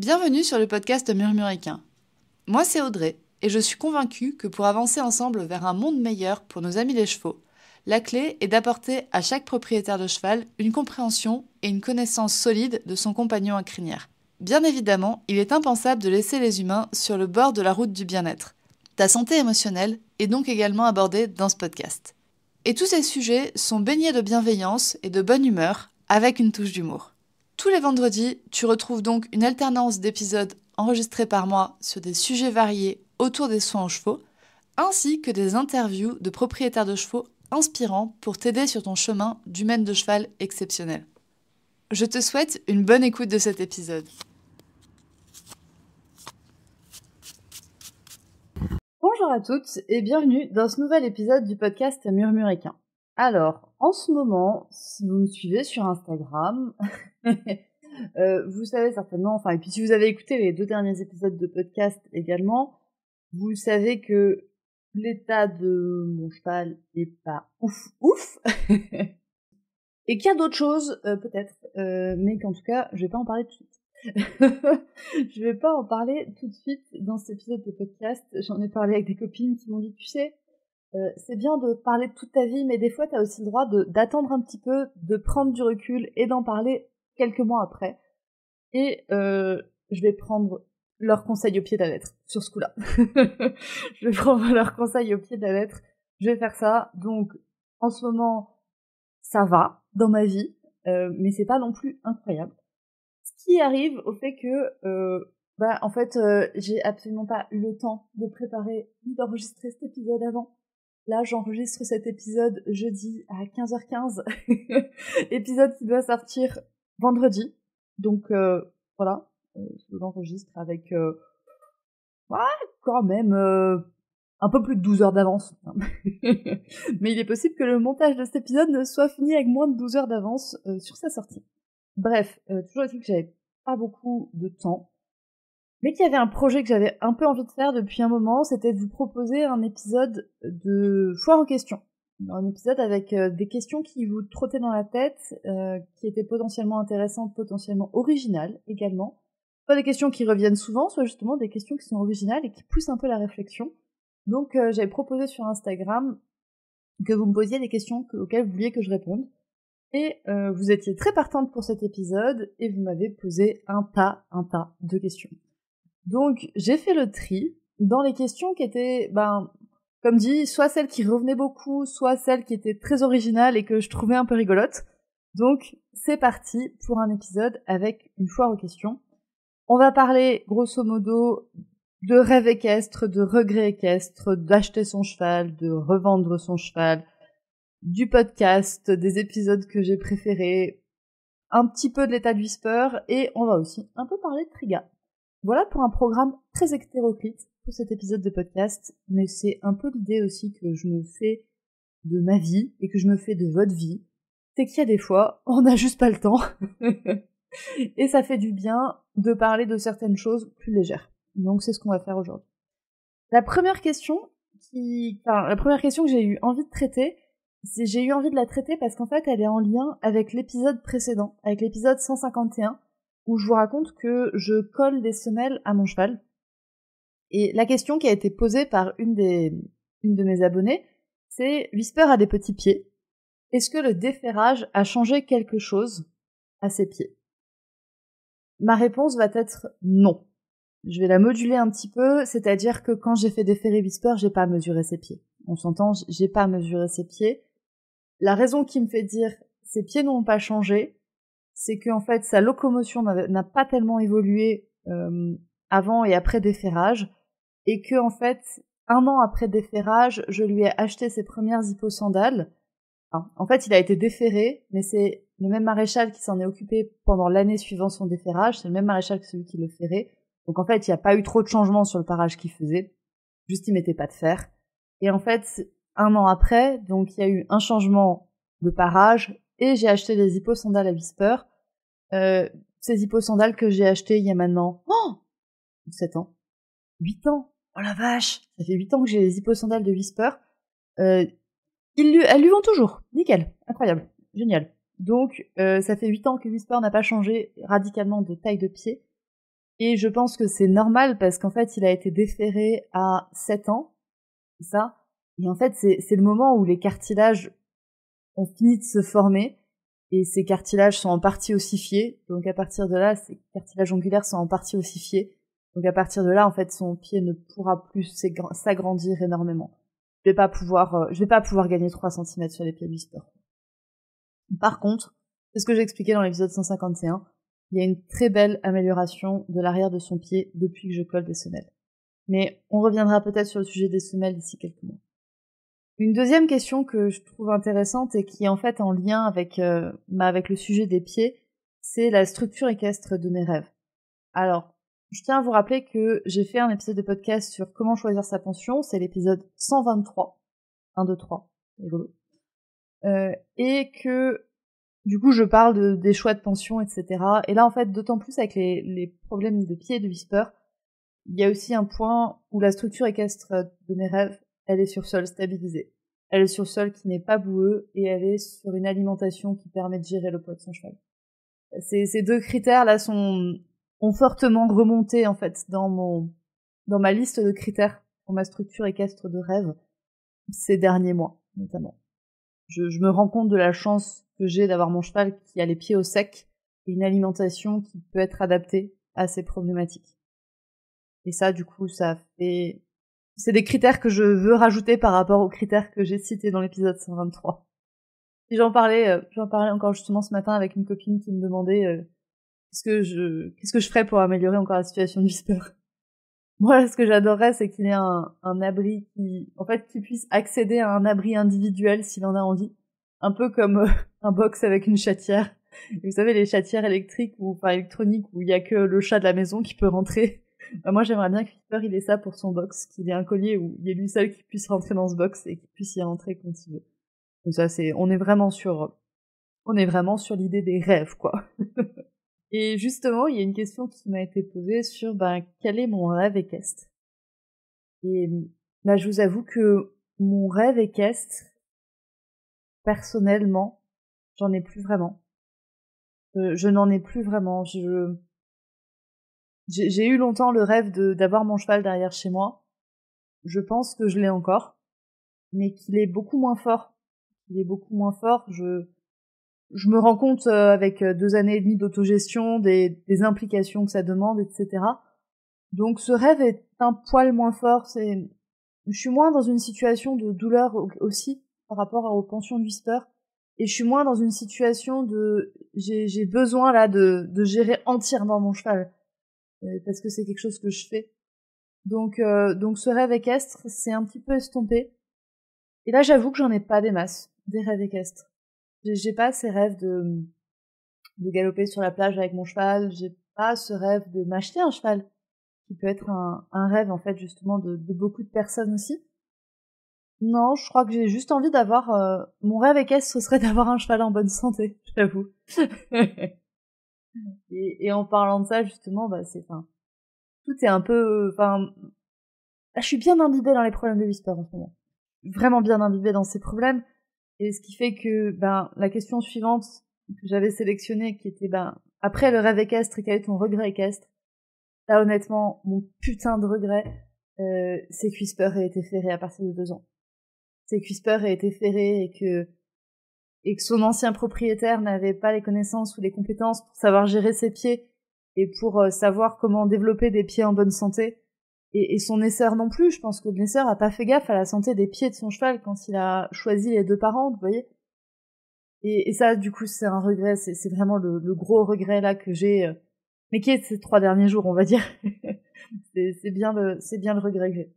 Bienvenue sur le podcast Murmuréquin. Moi c'est Audrey et je suis convaincue que pour avancer ensemble vers un monde meilleur pour nos amis les chevaux, la clé est d'apporter à chaque propriétaire de cheval une compréhension et une connaissance solide de son compagnon à crinière. Bien évidemment, il est impensable de laisser les humains sur le bord de la route du bien-être. Ta santé émotionnelle est donc également abordée dans ce podcast. Et tous ces sujets sont baignés de bienveillance et de bonne humeur avec une touche d'humour. Tous les vendredis, tu retrouves donc une alternance d'épisodes enregistrés par moi sur des sujets variés autour des soins aux chevaux, ainsi que des interviews de propriétaires de chevaux inspirants pour t'aider sur ton chemin d'humaine de cheval exceptionnel. Je te souhaite une bonne écoute de cet épisode. Bonjour à toutes et bienvenue dans ce nouvel épisode du podcast Murmuréquin. Alors, en ce moment, si vous me suivez sur Instagram, vous savez certainement, et puis si vous avez écouté les 2 derniers épisodes de podcast également, vous savez que l'état de mon cheval est pas ouf, et qu'il y a d'autres choses, peut-être, mais qu'en tout cas, je vais pas en parler tout de suite. Je vais pas en parler tout de suite dans cet épisode de podcast. J'en ai parlé avec des copines qui m'ont dit, tu sais, c'est bien de parler de toute ta vie, mais des fois t'as aussi le droit d'attendre un petit peu, de prendre du recul et d'en parler quelques mois après. Et je vais prendre leurs conseils au pied de la lettre sur ce coup-là. Je vais prendre leurs conseils au pied de la lettre. Je vais faire ça. Donc en ce moment, ça va dans ma vie, mais c'est pas non plus incroyable. Ce qui arrive au fait que j'ai absolument pas eu le temps de préparer ni d'enregistrer cet épisode avant. Là, j'enregistre cet épisode jeudi à 15h15. Épisode qui doit sortir vendredi. Donc voilà, je l'enregistre avec quand même un peu plus de 12 heures d'avance. Mais il est possible que le montage de cet épisode ne soit fini avec moins de 12 heures d'avance sur sa sortie. Bref, toujours est-il que j'avais pas beaucoup de temps, mais qu'il y avait un projet que j'avais un peu envie de faire depuis un moment, c'était de vous proposer un épisode de foire aux questions. Un épisode avec des questions qui vous trottaient dans la tête, qui étaient potentiellement intéressantes, potentiellement originales également. Soit des questions qui reviennent souvent, soit justement des questions qui sont originales et qui poussent un peu la réflexion. Donc j'avais proposé sur Instagram que vous me posiez des questions auxquelles vous vouliez que je réponde. Et vous étiez très partante pour cet épisode et vous m'avez posé un tas de questions. Donc j'ai fait le tri dans les questions qui étaient, comme dit, soit celles qui revenaient beaucoup, soit celles qui étaient très originales et que je trouvais un peu rigolotes. Donc c'est parti pour un épisode avec une foire aux questions. On va parler grosso modo de rêve équestre, de regret équestre, d'acheter son cheval, de revendre son cheval, du podcast, des épisodes que j'ai préférés, un petit peu de l'état de Whisper, et on va aussi un peu parler de Triga. Voilà pour un programme très hétéroclite pour cet épisode de podcast, mais c'est un peu l'idée aussi que je me fais de ma vie et que je me fais de votre vie. C'est qu'il y a des fois, on n'a juste pas le temps. Et ça fait du bien de parler de certaines choses plus légères. Donc c'est ce qu'on va faire aujourd'hui. La première question que j'ai eu envie de traiter, j'ai eu envie de la traiter parce qu'en fait elle est en lien avec l'épisode précédent, avec l'épisode 151, où je vous raconte que je colle des semelles à mon cheval. Et la question qui a été posée par une de mes abonnées, c'est: Whisper a des petits pieds. Est-ce que le déferrage a changé quelque chose à ses pieds? Ma réponse va être non. Je vais la moduler un petit peu, c'est-à-dire que quand j'ai fait déferrer Whisper, j'ai pas mesuré ses pieds. On s'entend, j'ai pas mesuré ses pieds. La raison qui me fait dire ses pieds n'ont pas changé, c'est que en fait sa locomotion n'a pas tellement évolué avant et après déferrage, et que en fait 1 an après déferrage, je lui ai acheté ses premières hipposandales. En fait, il a été déferré, mais c'est le même maréchal qui s'en est occupé pendant l'année suivant son déferrage, c'est le même maréchal que celui qui le ferrait. Donc en fait, il n'y a pas eu trop de changements sur le parage qu'il faisait, juste il mettait pas de fer. Et en fait, 1 an après, donc il y a eu un changement de parage, et j'ai acheté des hipposandales à Whisper. Ces hipposandales que j'ai achetées il y a maintenant 7 ans, 8 ans, oh la vache, ça fait 8 ans que j'ai les hipposandales de Whisper. Elles lui vont toujours, nickel, incroyable, génial. Donc ça fait 8 ans que Whisper n'a pas changé radicalement de taille de pied. Et je pense que c'est normal parce qu'en fait, il a été déféré à 7 ans, c'est ça. Et en fait, c'est le moment où les cartilages ont fini de se former et ces cartilages sont en partie ossifiés. Donc à partir de là, ces cartilages ongulaires sont en partie ossifiés. Donc à partir de là, en fait, son pied ne pourra plus s'agrandir énormément. Je vais pas pouvoir gagner 3 cm sur les pieds de Whisper. Par contre, c'est ce que j'expliquais dans l'épisode 151, il y a une très belle amélioration de l'arrière de son pied depuis que je colle des semelles. Mais on reviendra peut-être sur le sujet des semelles d'ici quelques mois. Une deuxième question que je trouve intéressante et qui est en fait en lien avec le sujet des pieds, c'est la structure équestre de mes rêves. Alors, je tiens à vous rappeler que j'ai fait un épisode de podcast sur comment choisir sa pension, c'est l'épisode 123, 1, 2, 3, rigolo. Et que du coup je parle des choix de pension, etc. Et là en fait, d'autant plus avec les problèmes de pied de Whisper, il y a aussi un point où la structure équestre de mes rêves, elle est sur sol stabilisé. Elle est sur sol qui n'est pas boueux et elle est sur une alimentation qui permet de gérer le poids de son cheval. Ces deux critères-là ont fortement remonté en fait dans ma liste de critères pour ma structure équestre de rêve ces derniers mois notamment. Je me rends compte de la chance que j'ai d'avoir mon cheval qui a les pieds au sec et une alimentation qui peut être adaptée à ces problématiques. Et ça, du coup, c'est des critères que je veux rajouter par rapport aux critères que j'ai cités dans l'épisode 123. Et j'en parlais encore justement ce matin avec une copine qui me demandait qu'est-ce que je ferais pour améliorer encore la situation de Whisper. Moi, ce que j'adorerais, c'est qu'il ait un abri qui puisse accéder à un abri individuel s'il en a envie. Un peu comme un box avec une chatière. Et vous savez, les chatières électriques électroniques où il y a que le chat de la maison qui peut rentrer. Moi, j'aimerais bien que Whisper, il ait ça pour son box, qu'il ait un collier où il est lui seul qui puisse rentrer dans ce box et qu'il puisse y rentrer quand il veut. Donc ça, on est vraiment sur l'idée des rêves, quoi. Et justement, il y a une question qui m'a été posée sur quel est mon rêve équestre. Et je vous avoue que mon rêve équestre, personnellement, j'en ai plus vraiment. Je n'en ai plus vraiment. J'ai eu longtemps le rêve d'avoir mon cheval derrière chez moi. Je pense que je l'ai encore, mais qu'il est beaucoup moins fort. Il est beaucoup moins fort. Je me rends compte avec 2 années et demie d'autogestion des implications que ça demande, etc. Donc ce rêve est un poil moins fort. Je suis moins dans une situation de douleur aussi par rapport aux pensions de Whisper, et je suis moins dans une situation j'ai besoin là de gérer entièrement mon cheval parce que c'est quelque chose que je fais. Donc ce rêve équestre, c'est un petit peu estompé. Et là, j'avoue que j'en ai pas des masses, des rêves équestres. J'ai pas ces rêves de galoper sur la plage avec mon cheval, j'ai pas ce rêve de m'acheter un cheval, qui peut être un rêve, en fait, justement, de beaucoup de personnes aussi. Non, je crois que j'ai juste envie d'avoir... mon rêve équestre, ce serait d'avoir un cheval en bonne santé, j'avoue. et en parlant de ça, justement, tout est un peu... je suis bien imbibée dans les problèmes de Whisper en ce moment. Vraiment bien imbibée dans ces problèmes. Et ce qui fait que, la question suivante que j'avais sélectionnée, qui était, après le rêve équestre, quel est ton regret équestre? Là, honnêtement, mon putain de regret, c'est que Whisper ait été ferré à partir de 2 ans. C'est que Whisper ait été ferré et que son ancien propriétaire n'avait pas les connaissances ou les compétences pour savoir gérer ses pieds et pour savoir comment développer des pieds en bonne santé. Et son naisseur non plus, je pense que le naisseur a pas fait gaffe à la santé des pieds de son cheval quand il a choisi les 2 parents, vous voyez. Et ça, du coup, c'est un regret, c'est vraiment le gros regret là que j'ai, mais qui est de ces 3 derniers jours, on va dire. c'est bien le regret que j'ai.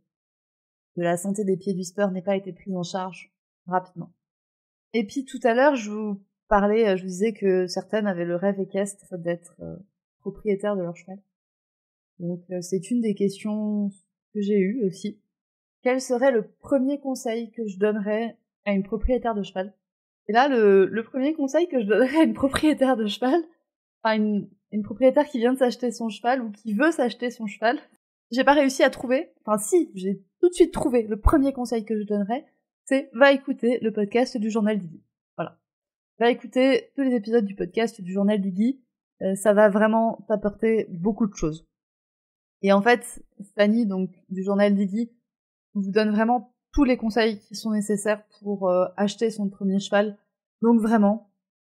Que la santé des pieds de Whisper n'ait pas été prise en charge rapidement. Et puis tout à l'heure, je vous disais que certaines avaient le rêve équestre d'être propriétaires de leur cheval. Donc c'est une des questions que j'ai eues aussi. Quel serait le premier conseil que je donnerais à une propriétaire de cheval? Et là, le premier conseil que je donnerais à une propriétaire de cheval, une propriétaire qui vient de s'acheter son cheval ou qui veut s'acheter son cheval, j'ai pas réussi à trouver, j'ai tout de suite trouvé le premier conseil que je donnerais, c'est va écouter le podcast du Journal d'Iggy. Voilà. Va écouter tous les épisodes du podcast du Journal d'Iggy, ça va vraiment t'apporter beaucoup de choses. Et en fait, Fanny, donc du journal d'Iggy, vous donne vraiment tous les conseils qui sont nécessaires pour acheter son premier cheval. Donc vraiment,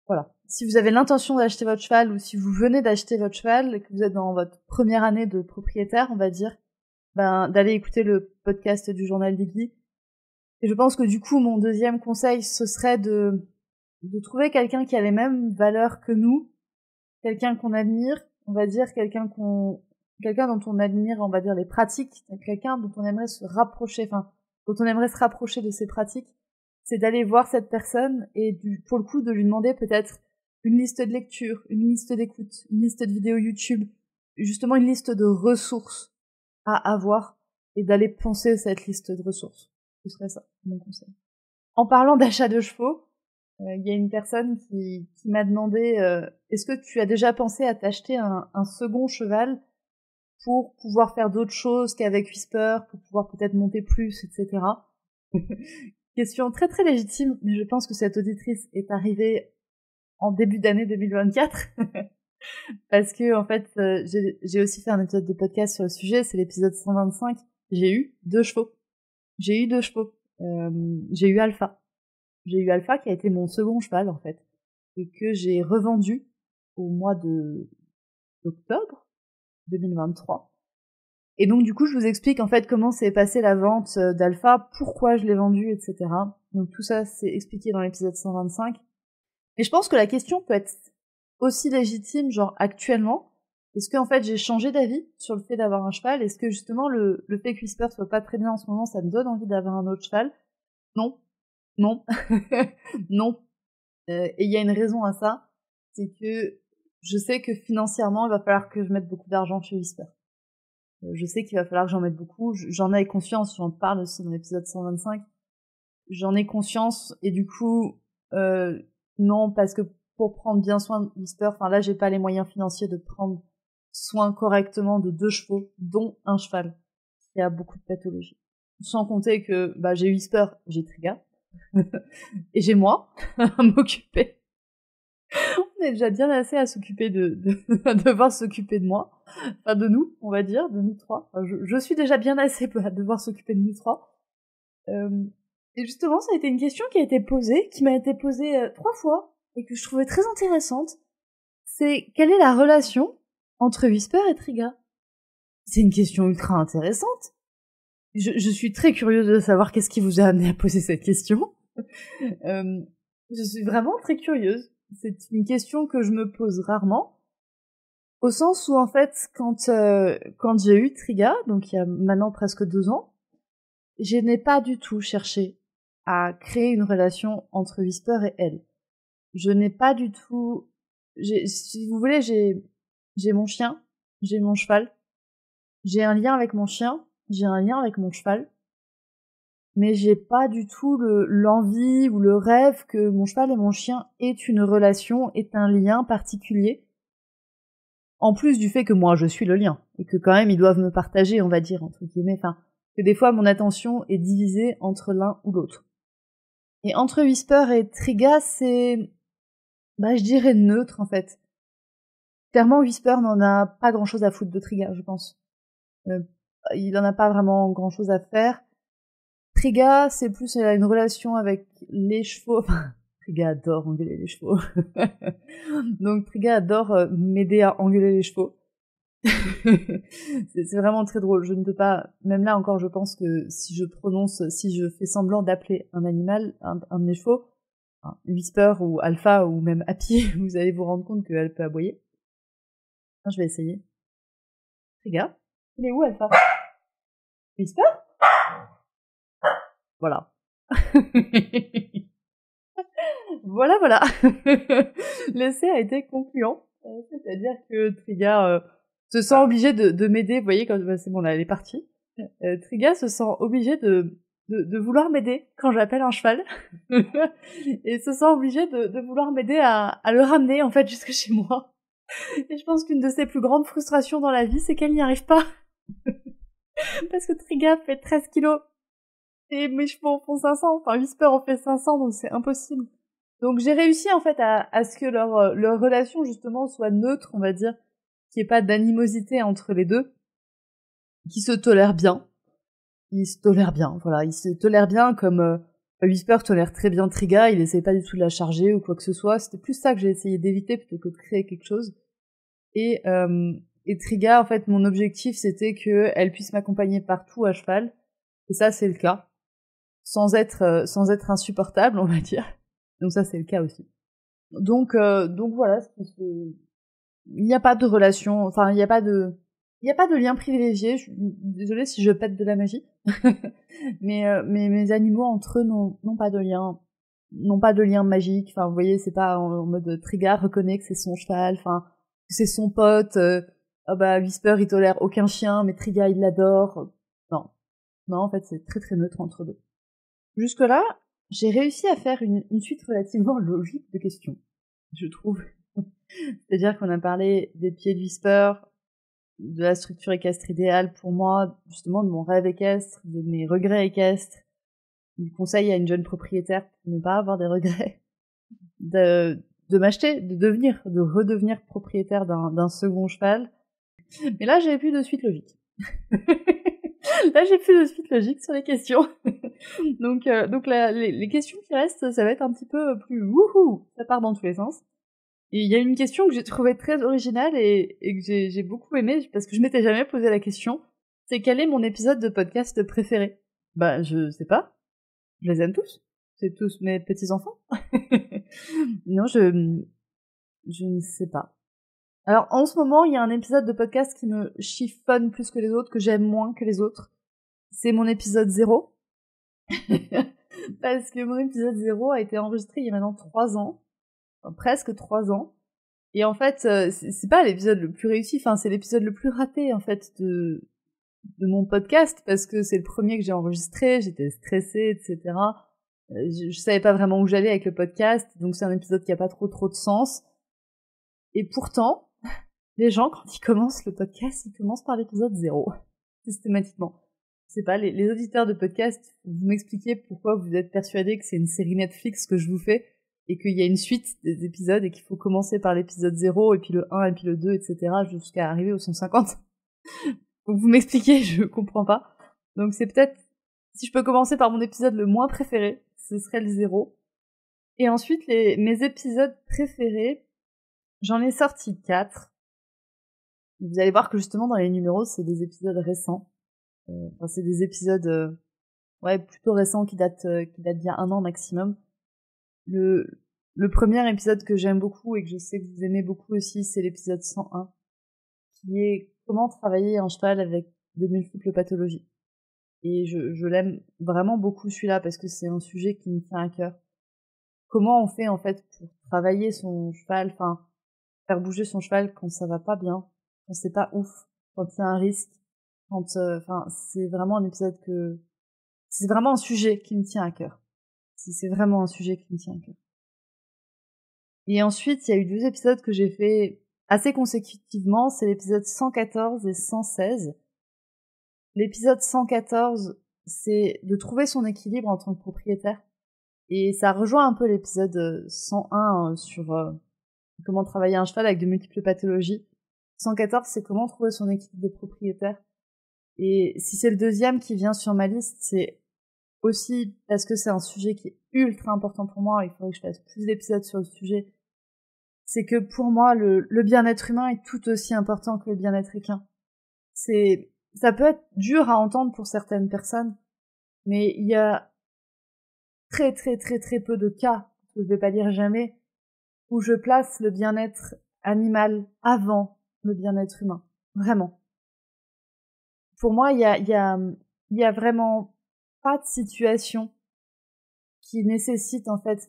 voilà. Si vous avez l'intention d'acheter votre cheval ou si vous venez d'acheter votre cheval et que vous êtes dans votre première année de propriétaire, on va dire, d'aller écouter le podcast du journal d'Iggy. Et je pense que du coup, mon deuxième conseil, ce serait de trouver quelqu'un qui a les mêmes valeurs que nous, quelqu'un qu'on admire, on va dire, quelqu'un dont on admire, on va dire, les pratiques, quelqu'un dont on aimerait se rapprocher, de ses pratiques, c'est d'aller voir cette personne et pour le coup de lui demander peut-être une liste de lecture, une liste d'écoute, une liste de vidéos YouTube, justement une liste de ressources à avoir et d'aller penser cette liste de ressources. Ce serait ça, mon conseil. En parlant d'achat de chevaux, il y a une personne qui m'a demandé est-ce que tu as déjà pensé à t'acheter un second cheval pour pouvoir faire d'autres choses qu'avec Whisper, pour pouvoir peut-être monter plus, etc. Question très très légitime, mais je pense que cette auditrice est arrivée en début d'année 2024. Parce que, en fait, j'ai aussi fait un épisode de podcast sur le sujet, c'est l'épisode 125. J'ai eu 2 chevaux. J'ai eu Alpha. J'ai eu Alpha qui a été mon second cheval, en fait. Et que j'ai revendu au mois d'octobre 2023. Et donc, du coup, je vous explique, en fait, comment s'est passée la vente d'Alpha, pourquoi je l'ai vendu, etc. Donc, tout ça, c'est expliqué dans l'épisode 125. Et je pense que la question peut être aussi légitime, genre actuellement. Est-ce que en fait j'ai changé d'avis sur le fait d'avoir un cheval? Est-ce que justement le fait que Whisper soit pas très bien en ce moment, ça me donne envie d'avoir un autre cheval? Non, non, non. Et il y a une raison à ça, c'est que je sais que financièrement il va falloir que je mette beaucoup d'argent chez Whisper. Je sais qu'il va falloir que j'en mette beaucoup. J'en ai conscience, j'en parle aussi dans l'épisode 125. J'en ai conscience et du coup non, parce que pour prendre bien soin de Whisper, enfin là j'ai pas les moyens financiers de prendre soin correctement de 2 chevaux, dont un cheval qui a beaucoup de pathologies. Sans compter que j'ai Whisper, j'ai Triga, et j'ai moi à m'occuper. On est déjà bien assez à s'occuper à devoir s'occuper de moi, enfin de nous, on va dire, de nous 3. Enfin, je suis déjà bien assez à devoir s'occuper de nous 3. Et justement, ça a été une question qui m'a été posée 3 fois, et que je trouvais très intéressante. C'est, quelle est la relation entre Whisper et Triga? C'est une question ultra intéressante. Je suis très curieuse de savoir qu'est-ce qui vous a amené à poser cette question. Je suis vraiment très curieuse. C'est une question que je me pose rarement. Au sens où, en fait, quand j'ai eu Triga, donc il y a maintenant presque 2 ans, je n'ai pas du tout cherché à créer une relation entre Whisper et elle. Je n'ai pas du tout... si vous voulez, j'ai mon chien, j'ai mon cheval, j'ai un lien avec mon chien, j'ai un lien avec mon cheval, mais j'ai pas du tout l'envie ou le rêve que mon cheval et mon chien aient une relation, aient un lien particulier. En plus du fait que moi je suis le lien, et que quand même ils doivent me partager, on va dire, entre guillemets, enfin, que des fois mon attention est divisée entre l'un ou l'autre. Et entre Whisper et Triga, c'est, je dirais neutre, en fait. Clairement, Whisper n'en a pas grand-chose à foutre de Triga, je pense. Il en a pas vraiment grand-chose à faire. Triga, c'est plus une relation avec les chevaux. Enfin, Triga adore engueuler les chevaux. Donc Triga adore m'aider à engueuler les chevaux. C'est vraiment très drôle. Je ne peux pas, même là encore, je pense que si je fais semblant d'appeler un animal, un de mes chevaux, Whisper ou Alpha ou même Happy, vous allez vous rendre compte qu'elle peut aboyer. Je vais essayer. Triga, il est où Alpha? Whisper? Voilà. Voilà. L'essai a été concluant. C'est-à-dire que Triga se sent obligé de m'aider. Vous voyez, c'est bon, là, elle est partie. Triga se sent obligé de vouloir m'aider quand j'appelle un cheval. Et se sent obligé de vouloir m'aider à le ramener, en fait, jusque chez moi. Et je pense qu'une de ses plus grandes frustrations dans la vie, c'est qu'elle n'y arrive pas. Parce que Triga fait 13 kilos. Et mes chevaux en font 500. Enfin, Whisper en fait 500, donc c'est impossible. Donc j'ai réussi, en fait, à ce que leur relation, justement, soit neutre, on va dire. Qu'il n'y ait pas d'animosité entre les deux. qui se tolèrent bien. Ils se tolèrent bien, voilà. Ils se tolèrent bien comme Whisper tolère très bien Triga, il essaie pas du tout de la charger ou quoi que ce soit. C'était plus ça que j'ai essayé d'éviter plutôt que de créer quelque chose. Et Triga, en fait, mon objectif, c'était qu'elle puisse m'accompagner partout à cheval. Et ça, c'est le cas. Sans être insupportable, on va dire. Donc ça, c'est le cas aussi. Donc voilà, il n'y a pas de relation, enfin, il n'y a pas de lien privilégié. Je suis désolée si je pète de la magie. mais mes animaux entre eux n'ont pas de lien magique. Enfin, vous voyez, c'est pas en mode Triga reconnaît que c'est son cheval, enfin, que c'est son pote. Ah bah, Whisper, il tolère aucun chien, mais Triga, il l'adore. Non, en fait, c'est très très neutre entre deux. Jusque-là, j'ai réussi à faire une suite relativement logique de questions, je trouve. C'est-à-dire qu'on a parlé des pieds de Whisper, de la structure équestre idéale pour moi, justement de mon rêve équestre, de mes regrets équestres, du conseil à une jeune propriétaire pour ne pas avoir des regrets, de m'acheter, de redevenir propriétaire d'un second cheval. Mais là, j'ai plus de suite logique. Là, j'ai plus de suite logique sur les questions. donc les questions qui restent, ça va être un petit peu plus wouhou, ça part dans tous les sens. Et il y a une question que j'ai trouvée très originale et que j'ai beaucoup aimée parce que je m'étais jamais posé la question. C'est quel est mon épisode de podcast préféré? Bah, je sais pas. Je les aime tous. C'est tous mes petits-enfants. Non, je ne sais pas. Alors, en ce moment, il y a un épisode de podcast qui me chiffonne plus que les autres, que j'aime moins que les autres. C'est mon épisode 0. Parce que mon épisode 0 a été enregistré il y a maintenant 3 ans. Enfin, presque 3 ans. Et en fait, c'est pas l'épisode le plus réussi, enfin, c'est l'épisode le plus raté, en fait, de mon podcast, parce que c'est le premier que j'ai enregistré, j'étais stressée, etc. Je savais pas vraiment où j'allais avec le podcast, donc c'est un épisode qui a pas trop de sens. Et pourtant, les gens, quand ils commencent le podcast, ils commencent par l'épisode 0. Systématiquement. Je sais pas, les auditeurs de podcast, vous m'expliquez pourquoi vous êtes persuadés que c'est une série Netflix que je vous fais, et qu'il y a une suite des épisodes, et qu'il faut commencer par l'épisode 0, et puis le 1, et puis le 2, etc., jusqu'à arriver au 150. Donc vous m'expliquez, je comprends pas. Donc c'est peut-être, si je peux commencer par mon épisode le moins préféré, ce serait le 0. Et ensuite, mes épisodes préférés, j'en ai sorti 4. Vous allez voir que justement dans les numéros, c'est des épisodes récents. Enfin, c'est des épisodes plutôt récents qui datent d'il y a 1 an maximum. Le premier épisode que j'aime beaucoup et que je sais que vous aimez beaucoup aussi, c'est l'épisode 101, qui est comment travailler un cheval avec de multiples pathologies. Et je l'aime vraiment beaucoup celui-là parce que c'est un sujet qui me tient à cœur. Comment on fait en fait pour travailler son cheval, enfin faire bouger son cheval quand ça va pas bien, quand c'est pas ouf, quand il y a un risque, quand c'est vraiment un épisode c'est vraiment un sujet qui me tient à cœur. C'est vraiment un sujet qui me tient à cœur. Et ensuite, il y a eu 2 épisodes que j'ai fait assez consécutivement, c'est l'épisode 114 et 116. L'épisode 114, c'est de trouver son équilibre en tant que propriétaire. Et ça rejoint un peu l'épisode 101 sur comment travailler un cheval avec de multiples pathologies. 114, c'est comment trouver son équilibre de propriétaire. Et si c'est le deuxième qui vient sur ma liste, c'est aussi parce que c'est un sujet qui est ultra important pour moi, il faudrait que je fasse plus d'épisodes sur le sujet. C'est que pour moi, le bien-être humain est tout aussi important que le bien-être équin. Ça peut être dur à entendre pour certaines personnes, mais il y a très très très très peu de cas, je vais pas dire jamais, où je place le bien-être animal avant le bien-être humain. Vraiment. Pour moi, il y a vraiment pas de situation qui nécessite en fait,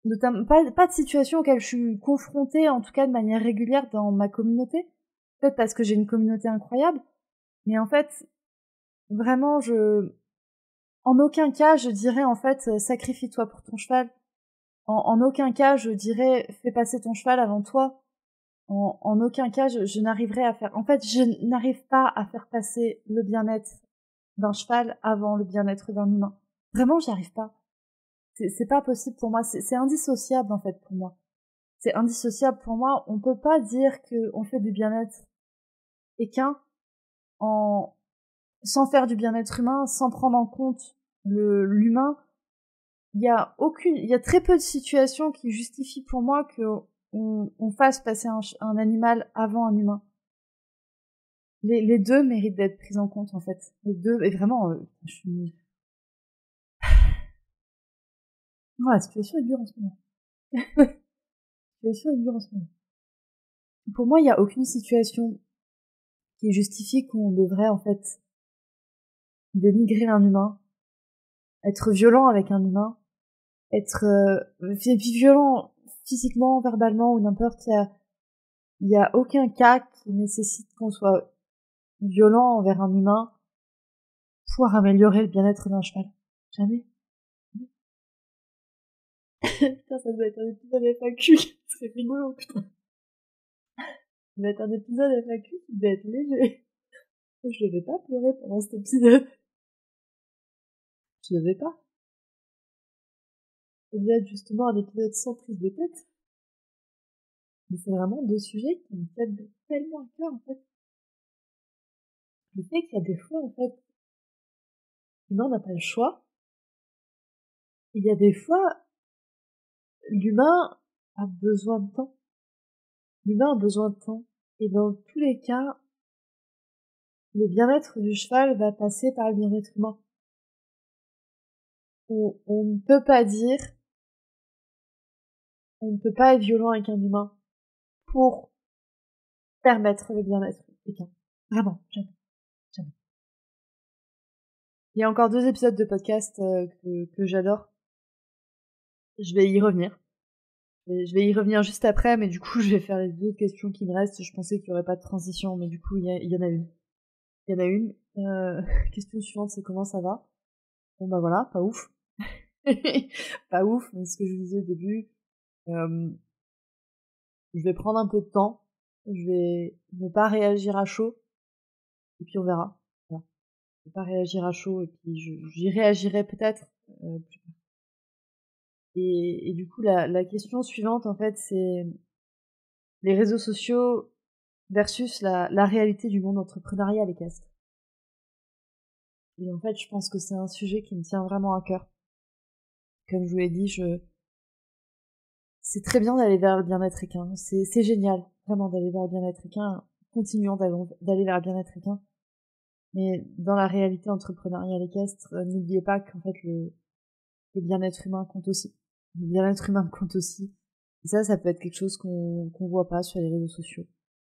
notamment pas de situation auquel je suis confrontée, en tout cas de manière régulière dans ma communauté. Peut-être parce que j'ai une communauté incroyable, mais en fait, vraiment, en aucun cas, je dirais en fait, sacrifie-toi pour ton cheval. En aucun cas, je dirais, fais passer ton cheval avant toi. En aucun cas, je n'arriverai à faire... En fait, je n'arrive pas à faire passer le bien-être d'un cheval avant le bien-être d'un humain. Vraiment, j'y arrive pas. C'est pas possible pour moi. C'est indissociable, en fait, pour moi. C'est indissociable pour moi. On peut pas dire qu'on fait du bien-être équin sans faire du bien-être humain, sans prendre en compte l'humain, il y a très peu de situations qui justifient pour moi que on fasse passer un animal avant un humain. Les deux méritent d'être pris en compte, en fait. Les deux, et vraiment, non, la situation est dure en ce moment. La situation est dure en ce moment. Pour moi, il y a aucune situation qui justifie qu'on devrait, en fait, dénigrer un humain, être violent avec un humain, être violent physiquement, verbalement ou n'importe. Il y a aucun cas qui nécessite qu'on soit violent envers un humain pour améliorer le bien-être d'un cheval. Jamais. Putain, ça doit être un épisode FAQ. C'est rigolo, putain. Ça doit être un épisode FAQ qui doit être léger. Je devais pas pleurer pendant cet épisode. Je devais pas. Ça devait être justement un épisode sans prise de tête. Mais c'est vraiment deux sujets qui me tiennent tellement à cœur, en fait. Le fait qu'il y a des fois, en fait, l'humain n'a pas le choix. Il y a des fois, l'humain a besoin de temps. L'humain a besoin de temps. Et dans tous les cas, le bien-être du cheval va passer par le bien-être humain. On ne peut pas dire, on ne peut pas être violent avec un humain pour permettre le bien-être de quelqu'un. Vraiment, jamais. Jamais. Il y a encore 2 épisodes de podcast que j'adore. Je vais y revenir. Je vais y revenir juste après, mais du coup, je vais faire les 2 questions qui me restent. Je pensais qu'il y aurait pas de transition, mais du coup, il y en a une. Il y en a une. Question suivante, c'est comment ça va? Bon bah voilà, pas ouf. Pas ouf, mais ce que je vous disais au début, je vais prendre un peu de temps. Je vais ne pas réagir à chaud. Et puis on verra. Voilà. Je vais pas réagir à chaud, et puis j'y réagirai peut-être plus tard. Et du coup, la question suivante, en fait, c'est les réseaux sociaux versus la réalité du monde entrepreneurial équestre. Et en fait, je pense que c'est un sujet qui me tient vraiment à cœur. Comme je vous l'ai dit, c'est très bien d'aller vers le bien-être équin. C'est génial, vraiment, d'aller vers le bien-être équin. Continuons d'aller vers le bien-être équin. Mais dans la réalité entrepreneuriale équestre, n'oubliez pas qu'en fait, le bien-être humain compte aussi. Le bien-être humain compte aussi. Et ça peut être quelque chose qu'on voit pas sur les réseaux sociaux.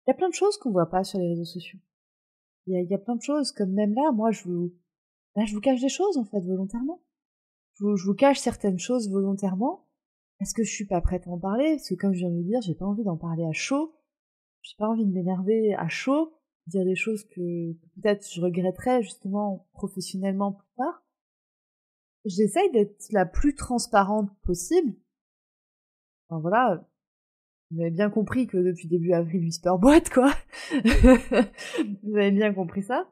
Il y a plein de choses qu'on voit pas sur les réseaux sociaux. Il y a plein de choses, comme même là, moi, je vous cache des choses, en fait, volontairement. Je vous cache certaines choses volontairement, parce que je suis pas prête à en parler, parce que comme je viens de vous dire, j'ai pas envie d'en parler à chaud, j'ai pas envie de m'énerver à chaud, dire des choses que peut-être je regretterais, justement, professionnellement plus tard. J'essaye d'être la plus transparente possible. Enfin voilà, vous avez bien compris que depuis début avril, Whisper boîte, quoi. Vous avez bien compris ça.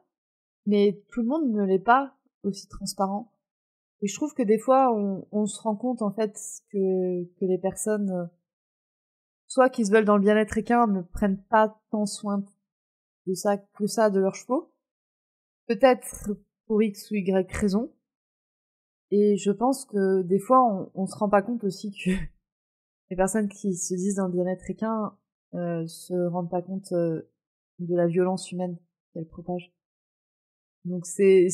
Mais tout le monde ne l'est pas aussi transparent. Et je trouve que des fois, on se rend compte, en fait, que les personnes, soit qui se veulent dans le bien-être équin, ne prennent pas tant soin de ça que ça de leurs chevaux. Peut-être pour X ou Y raison. Et je pense que des fois, on se rend pas compte aussi que les personnes qui se disent dans le bien-être équin se rendent pas compte de la violence humaine qu'elles propagent. Donc c'est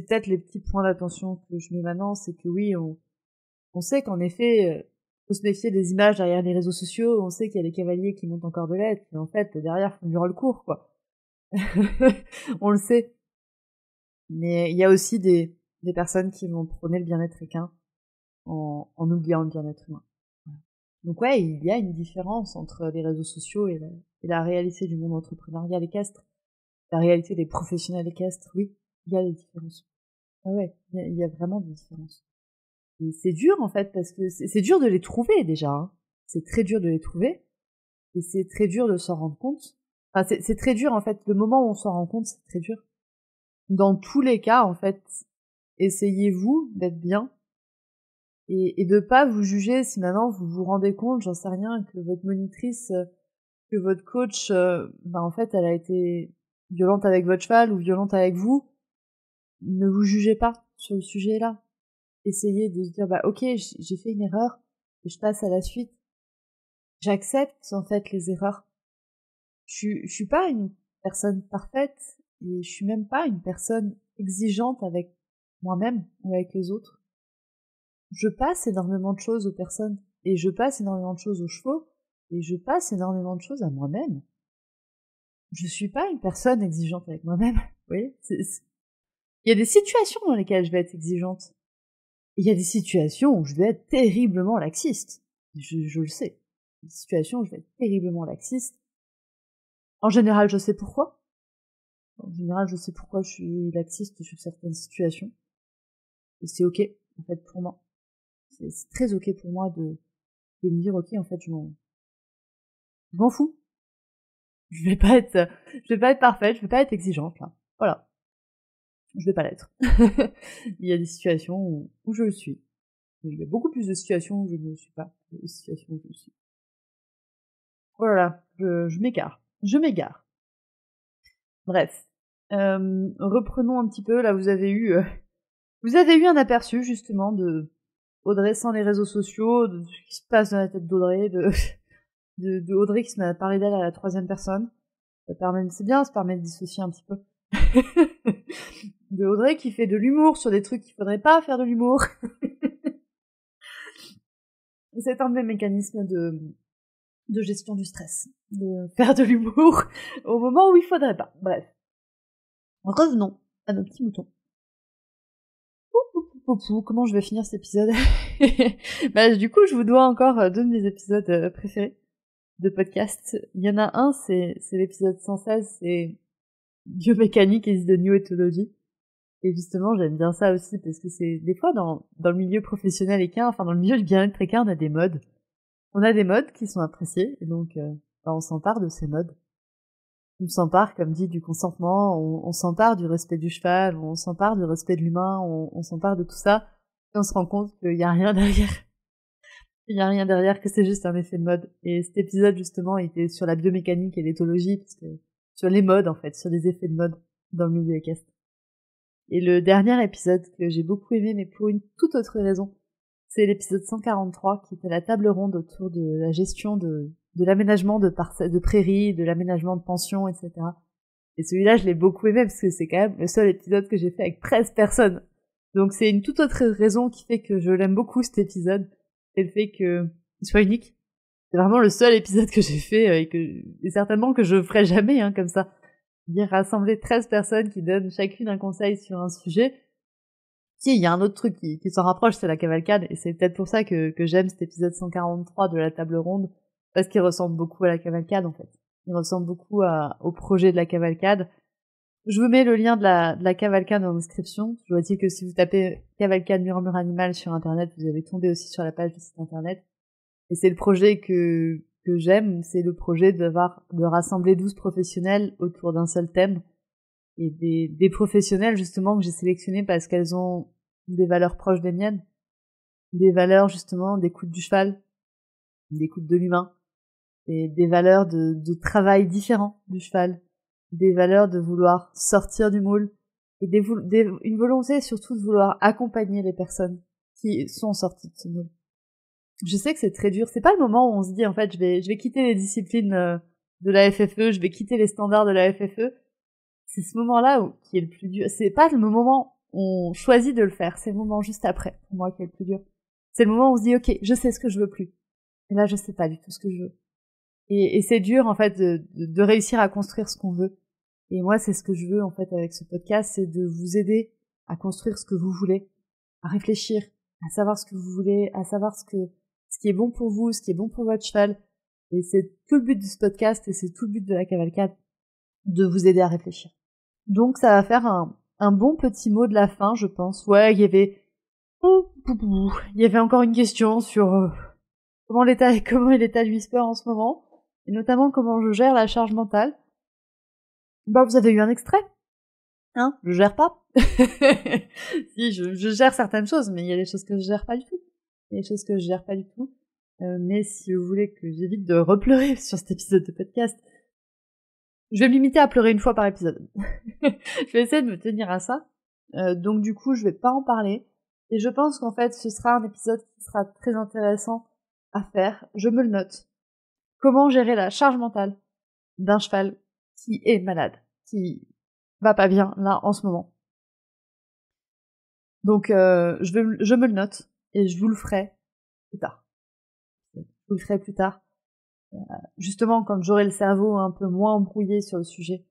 peut-être les petits points d'attention que je mets maintenant, c'est que oui, on sait qu'en effet, faut se méfier des images derrière les réseaux sociaux, on sait qu'il y a des cavaliers qui montent en cordelette, mais en fait, derrière, font du roll-court, quoi. On le sait. Mais il y a aussi des personnes qui vont prôner le bien-être équin en oubliant le bien-être humain. Donc ouais, il y a une différence entre les réseaux sociaux et la réalité du monde entrepreneurial équestre. La réalité des professionnels équestres, oui, il y a des différences. Ah ouais, il y a vraiment des différences. Et c'est dur en fait, parce que c'est dur de les trouver déjà. Hein. C'est très dur de les trouver. Et c'est très dur de s'en rendre compte. Enfin, c'est très dur en fait. Le moment où on s'en rend compte, c'est très dur. Dans tous les cas, en fait, essayez-vous d'être bien. Et de pas vous juger si maintenant vous vous rendez compte, j'en sais rien, que votre monitrice, que votre coach, en fait, elle a été violente avec votre cheval ou violente avec vous, ne vous jugez pas sur le sujet-là. Essayez de se dire, bah ok, j'ai fait une erreur, et je passe à la suite. J'accepte, en fait, les erreurs. Je suis pas une personne parfaite, et je suis même pas une personne exigeante avec moi-même ou avec les autres. Je passe énormément de choses aux personnes, et je passe énormément de choses aux chevaux, et je passe énormément de choses à moi-même. Je suis pas une personne exigeante avec moi-même, vous voyez. Il y a des situations dans lesquelles je vais être exigeante. Il y a des situations où je vais être terriblement laxiste. Je le sais. Des situations où je vais être terriblement laxiste. En général, je sais pourquoi. En général, je sais pourquoi je suis laxiste sur certaines situations. Et c'est ok, en fait, pour moi. C'est très ok pour moi de me dire, ok, en fait, je m'en fous. Je vais pas être parfaite, je vais pas être exigeante, là. Voilà. Je vais pas l'être. Il y a des situations où je le suis. Il y a beaucoup plus de situations où je ne le suis pas, que de situations où je le suis. Voilà, je m'égare. Je m'égare. Bref. Reprenons un petit peu, là vous avez eu un aperçu justement de Audrey sans les réseaux sociaux, de ce qui se passe dans la tête d'Audrey, de Audrey qui se met à parler d'elle à la troisième personne. C'est bien, ça permet de dissocier un petit peu. De Audrey qui fait de l'humour sur des trucs qu'il faudrait pas faire de l'humour. C'est un de mes mécanismes de gestion du stress, de faire de l'humour au moment où il faudrait pas. Bref. Revenons à nos petits moutons. Comment je vais finir cet épisode? Bah, du coup, je vous dois encore deux de mes épisodes préférés de podcast. Il y en a un, c'est l'épisode 116, c'est Biomécanique is the new ethology. Et justement, j'aime bien ça aussi, parce que c'est, des fois, dans le milieu professionnel équin, enfin, dans le milieu du bien-être équin, on a des modes. On a des modes qui sont appréciés, et donc, on s'empare de ces modes. On s'empare, comme dit, du consentement, on s'empare du respect du cheval, on s'empare du respect de l'humain, on s'empare de tout ça, et on se rend compte qu'il y a rien derrière. Il y a rien derrière, que c'est juste un effet de mode. Et cet épisode, justement, était sur la biomécanique et l'éthologie, parce que, sur les modes, en fait, sur les effets de mode dans le milieu équestre. Et le dernier épisode que j'ai beaucoup aimé, mais pour une toute autre raison, c'est l'épisode 143, qui était la table ronde autour de la gestion de l'aménagement de prairies, de l'aménagement de pensions, etc. Et celui-là, je l'ai beaucoup aimé parce que c'est quand même le seul épisode que j'ai fait avec 13 personnes. Donc c'est une toute autre raison qui fait que je l'aime beaucoup, cet épisode. C'est le fait qu'il soit unique. C'est vraiment le seul épisode que j'ai fait et certainement que je ferai jamais, comme ça. Dire rassembler 13 personnes qui donnent chacune un conseil sur un sujet. Si, il y a un autre truc qui s'en rapproche, c'est la cavalcade, et c'est peut-être pour ça que j'aime cet épisode 143 de la table ronde, parce qu'il ressemble beaucoup à la cavalcade, en fait. Il ressemble beaucoup au projet de la cavalcade. Je vous mets le lien de la cavalcade en description. Je dois dire que si vous tapez cavalcade murmure animal sur internet, vous allez tomber aussi sur la page du site internet. Et c'est le projet que j'aime, c'est le projet de rassembler 12 professionnels autour d'un seul thème. Et des professionnels, justement, que j'ai sélectionnés parce qu'elles ont des valeurs proches des miennes. Des valeurs, justement, d'écoute du cheval, d'écoute de l'humain, et des valeurs de travail différents du cheval, des valeurs de vouloir sortir du moule, et une volonté surtout de vouloir accompagner les personnes qui sont sorties de ce moule. Je sais que c'est très dur, c'est pas le moment où on se dit, en fait, je vais quitter les disciplines de la FFE, je vais quitter les standards de la FFE. C'est ce moment-là qui est le plus dur. C'est pas le moment où on choisit de le faire, c'est le moment juste après, pour moi, qui est le plus dur. C'est le moment où on se dit, ok, je sais ce que je veux plus. Et là, je sais pas du tout ce que je veux. Et c'est dur, en fait, de réussir à construire ce qu'on veut. Et moi, c'est ce que je veux, en fait, avec ce podcast, c'est de vous aider à construire ce que vous voulez, à réfléchir, à savoir ce que vous voulez, à savoir ce qui est bon pour vous, ce qui est bon pour votre cheval. Et c'est tout le but de ce podcast, et c'est tout le but de la cavalcade, de vous aider à réfléchir. Donc ça va faire un bon petit mot de la fin, je pense. Ouais, il y avait encore une question sur comment est l'état du Whisper en ce moment, et notamment comment je gère la charge mentale. Bah, vous avez eu un extrait, je gère pas. Si, je gère certaines choses, mais il y a des choses que je gère pas du tout. Mais si vous voulez que j'évite de repleurer sur cet épisode de podcast, Je vais me limiter à pleurer une fois par épisode. Je vais essayer de me tenir à ça. Donc du coup, je vais pas en parler. Et je pense qu'en fait, ce sera un épisode qui sera très intéressant à faire. Je me le note. Comment gérer la charge mentale d'un cheval qui est malade, qui va pas bien là en ce moment. Donc je me le note et je vous le ferai plus tard. Je vous le ferai plus tard. Justement quand j'aurai le cerveau un peu moins embrouillé sur le sujet,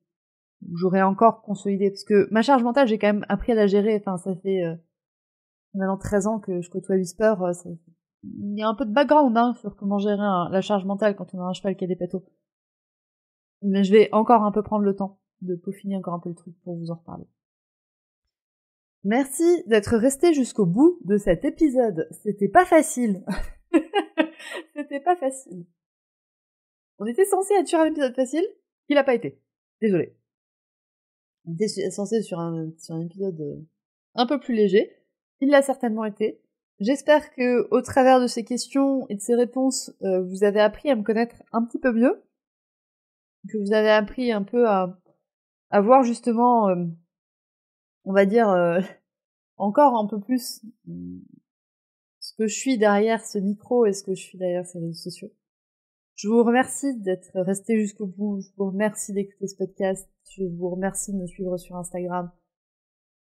où j'aurai encore consolidé, parce que ma charge mentale, j'ai quand même appris à la gérer. Enfin, ça fait maintenant 13 ans que je côtoie Whisper. Il y a un peu de background sur comment gérer la charge mentale quand on a un cheval qui a des pétos. Mais je vais encore un peu prendre le temps de peaufiner encore un peu le truc pour vous en reparler. Merci d'être resté jusqu'au bout de cet épisode. C'était pas facile. C'était pas facile. On était censé être sur un épisode facile, il a pas été. Désolé. On était censé être sur un épisode un peu plus léger. Il l'a certainement été. J'espère que, au travers de ces questions et de ces réponses, vous avez appris à me connaître un petit peu mieux. Que vous avez appris un peu à voir justement, on va dire, encore un peu plus ce que je suis derrière ce micro et ce que je suis derrière ces réseaux sociaux. Je vous remercie d'être resté jusqu'au bout, je vous remercie d'écouter ce podcast, je vous remercie de me suivre sur Instagram.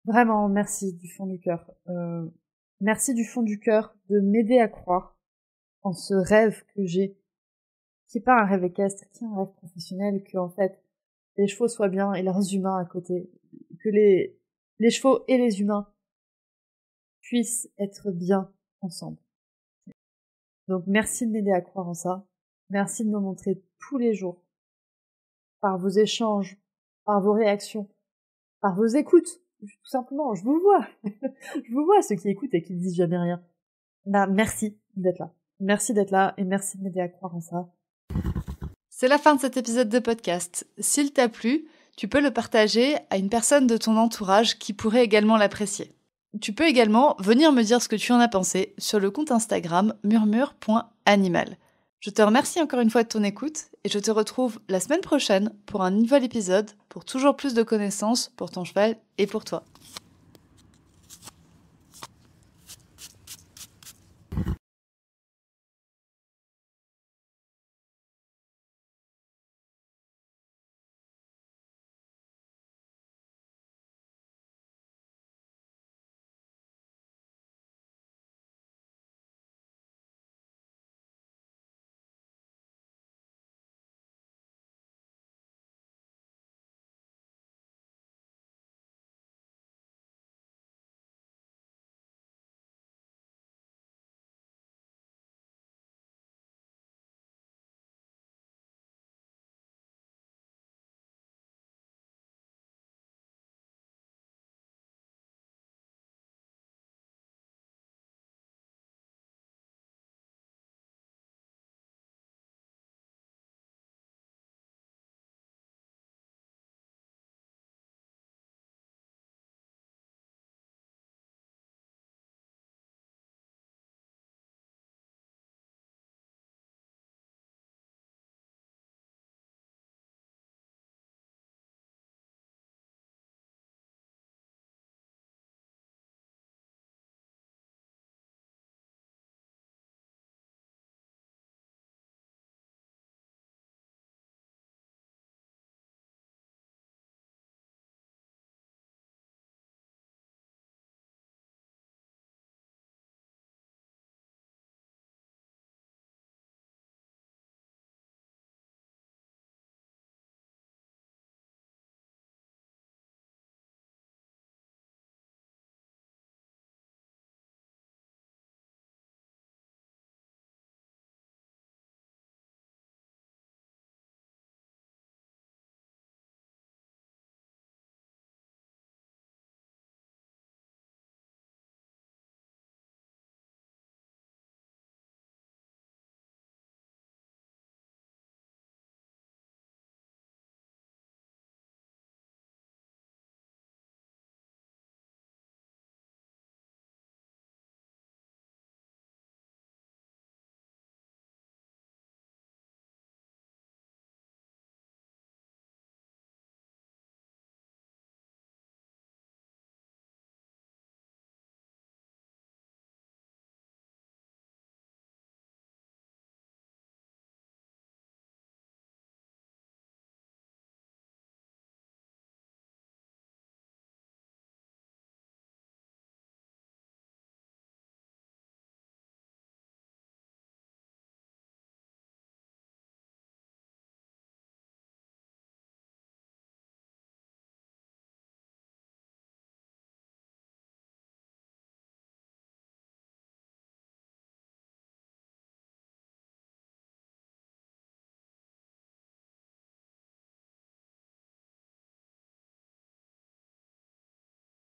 Vraiment, merci du fond du cœur. Merci du fond du cœur de m'aider à croire en ce rêve que j'ai, qui est pas un rêve équestre, qui est un rêve professionnel, que en fait les chevaux soient bien et leurs humains à côté, que les chevaux et les humains puissent être bien ensemble. Donc merci de m'aider à croire en ça. Merci de me montrer tous les jours, par vos échanges, par vos réactions, par vos écoutes. Tout simplement, je vous vois. Je vous vois, ceux qui écoutent et qui ne disent jamais rien. Bah, merci d'être là. Merci d'être là et merci de m'aider à croire en ça. C'est la fin de cet épisode de podcast. S'il t'a plu, tu peux le partager à une personne de ton entourage qui pourrait également l'apprécier. Tu peux également venir me dire ce que tu en as pensé sur le compte Instagram murmure.animal. Je te remercie encore une fois de ton écoute et je te retrouve la semaine prochaine pour un nouvel épisode pour toujours plus de connaissances pour ton cheval et pour toi.